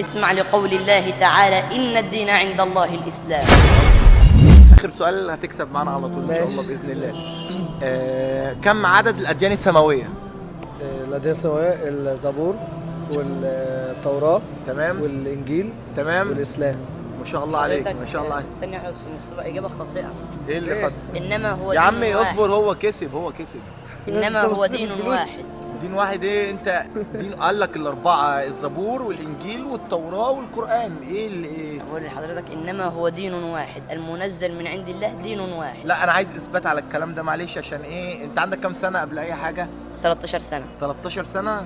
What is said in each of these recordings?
اسمع لقول الله تعالى: إن الدين عند الله الإسلام. اخر سؤال هتكسب معانا على طول ان شاء الله باذن الله. كم عدد الاديان السماويه؟ الأديان السماوية الزبور والتوراة تمام والإنجيل تمام والإسلام. ما شاء الله عليك ما شاء الله عليك. ثانية يا أستاذ مصطفى، إجابة خاطئة. ايه اللي خاطئ؟ إنما هو يا دين عمي واحد. اصبر، هو كسب هو كسب. إنما هو دين واحد. دين واحد ايه؟ انت دين قال لك الاربعه: الزبور والانجيل والتوراه والقران. ايه اللي ايه؟ أقول لحضرتك: إنما هو دين واحد المنزل من عند الله، دين واحد. لا انا عايز اثبات على الكلام ده معلش. عشان ايه؟ انت عندك كام سنه قبل اي حاجه؟ 13 سنة. 13 سنه.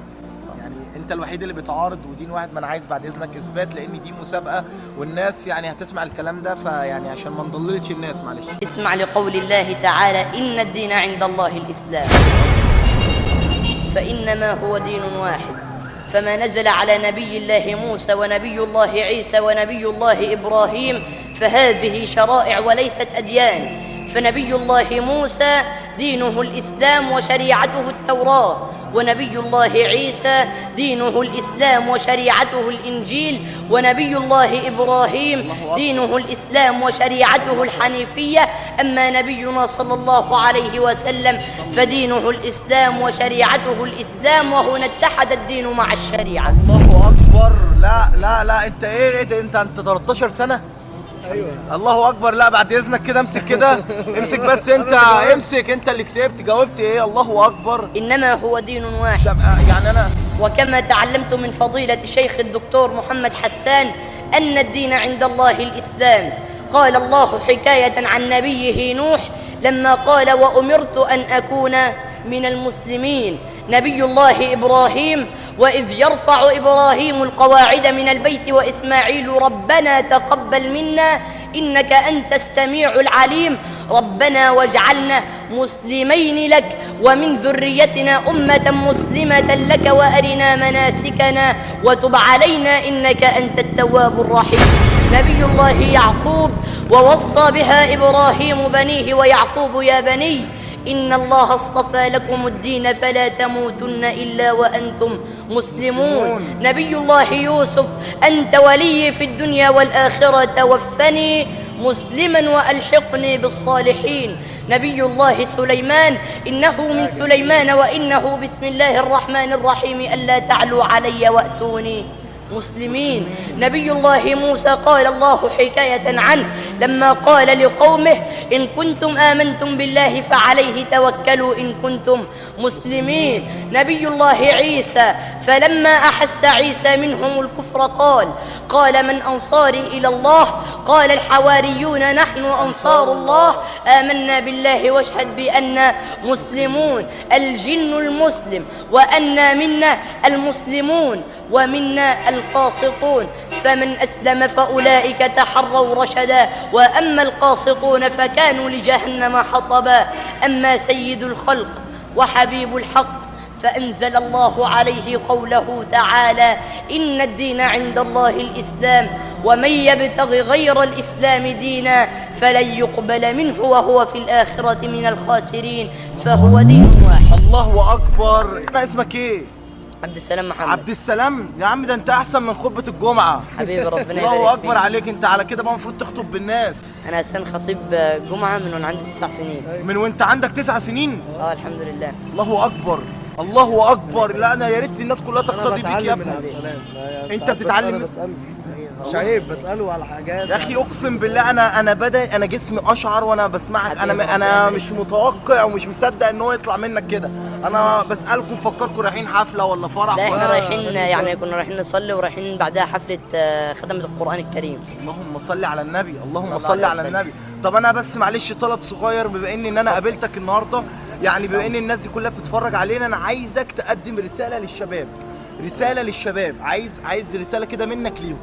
يعني انت الوحيد اللي بيتعارض ودين واحد. ما انا عايز بعد اذنك اثبات، لان دي مسابقه والناس يعني هتسمع الكلام ده، فيعني عشان ما نضللش الناس معلش. اسمع لقول الله تعالى: إن الدين عند الله الإسلام. فإنما هو دين واحد، فما نزل على نبي الله موسى ونبي الله عيسى ونبي الله إبراهيم فهذه شرائع وليست أديان. فنبي الله موسى دينه الإسلام وشريعته التوراة، ونبي الله عيسى دينه الإسلام وشريعته الإنجيل، ونبي الله إبراهيم دينه الإسلام وشريعته الحنيفية. أما نبينا صلى الله عليه وسلم فدينه الإسلام وشريعته الإسلام، وهنا اتحد الدين مع الشريعة. الله أكبر. لا لا لا، انت ايه ده؟ انت 13 سنة؟ أيوة. الله اكبر. لا بعد اذنك كده امسك كده. امسك بس انت، امسك انت اللي كسبت. جاوبت ايه؟ الله اكبر. إنما هو دين واحد. طب يعني انا وكما تعلمت من فضيلة الشيخ الدكتور محمد حسان أن الدين عند الله الإسلام. قال الله حكاية عن نبيه نوح لما قال: وأمرت أن أكون من المسلمين. نبي الله إبراهيم: وإذ يرفع إبراهيم القواعد من البيت وإسماعيل ربنا تقبل منا إنك أنت السميع العليم. ربنا واجعلنا مسلمين لك ومن ذريتنا أمة مسلمة لك وأرنا مناسكنا وتب علينا إنك أنت التواب الرحيم. نبي الله يعقوب: ووصى بها إبراهيم بنيه ويعقوب: يا بني إن الله اصطفى لكم الدين فلا تموتن إلا وأنتم مسلمون. نبي الله يوسف: أنت ولي في الدنيا والآخرة توفني مسلما وألحقني بالصالحين. نبي الله سليمان: إنه من سليمان وإنه بسم الله الرحمن الرحيم ألا تعلوا علي وأتوني مسلمين. نبي الله موسى: قال الله حكاية عنه لما قال لقومه: إن كنتم آمنتم بالله فعليه توكلوا إن كنتم مسلمين. نبي الله عيسى: فلما أحس عيسى منهم الكفر قال من أنصاري إلى الله؟ قال الحواريون نحن أنصار الله آمنا بالله واشهد بأننا مسلمون. الجن المسلم وأنا منا المسلمون ومنا القاسطون، فمن أسلم فأولئك تحروا رشدا وأما القاسطون فكانوا لجهنم حطبا. أما سيد الخلق وحبيب الحق فأنزل الله عليه قوله تعالى: إن الدين عند الله الإسلام ومن يبتغ غير الإسلام دينا فلن يقبل منه وهو في الآخرة من الخاسرين. فهو دين واحد. الله اكبر. انا اسمك ايه؟ عبد السلام محمد. عبد السلام. يا عم ده انت احسن من خطبة الجمعة. حبيبي ربنا يبارك الله اكبر فيك. عليك. انت على كده بقى المفروض تخطب بالناس. أنا أساسا خطيب جمعة من وأنا عندي 9 سنين. من وانت عندك 9 سنين؟ الحمد لله. الله اكبر الله اكبر. لا انا يا ريت الناس كلها تقتدي بيك يا ابني. انت بتتعلم؟ بسأله مش عيب، بسأله على حاجات. يا اخي اقسم بالله انا جسمي اشعر وانا بسمعك. انا مش متوقع ومش مصدق ان هو يطلع منك كده. انا بسالكم فكركم رايحين حفله ولا فرح؟ لا احنا ولا رايحين، يعني كنا رايحين نصلي ورايحين بعدها حفلة ختمة القرآن الكريم. اللهم صل على النبي. اللهم الله صل عليه على وسلم. النبي. طب انا بس معلش طلب صغير، بما ان انا قابلتك النهارده، يعني بما ان الناس دي كلها بتتفرج علينا، انا عايزك تقدم رساله للشباب. رساله للشباب. عايز رساله كده منك ليهم.